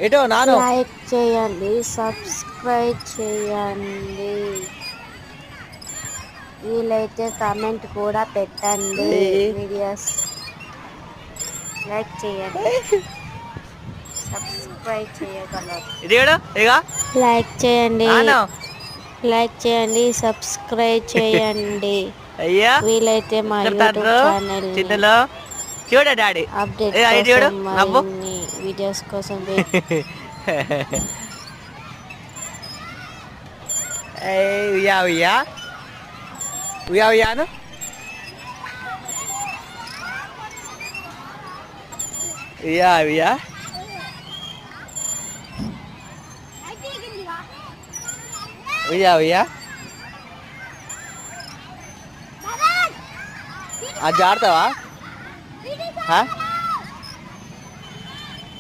ఎటో నాను లైక్ చేయండి, సబ్స్క్రైబ్ చేయండి, వీలైతే కామెంట్ కూడా పెట్టండి. వీడియోస్ లైక్ చేయండి, సబ్స్క్రైబ్ చేయగలరు. ఇదేడు ఇక లైక్ చేయండి, నాను లైక్ చేయండి, సబ్స్క్రైబ్ చేయండి, అయ్యా వీలైతే మా ఇక్కడ యూట్యూబ్ తండ్రు ఛానల్ని చిన్నలో చూడ డాడీ అప్డేట్ ఇటు చూడు కోసం నవ్వు మరిన్ని వీడియోస్ కోసం వెయిట్. ఉయ్యా ఉయ్యా ఉయ్యా ఉయ్యాను ఉయ్యా ఉయ్యా ఉయ్యా ఉయ్యా అది జాడతావా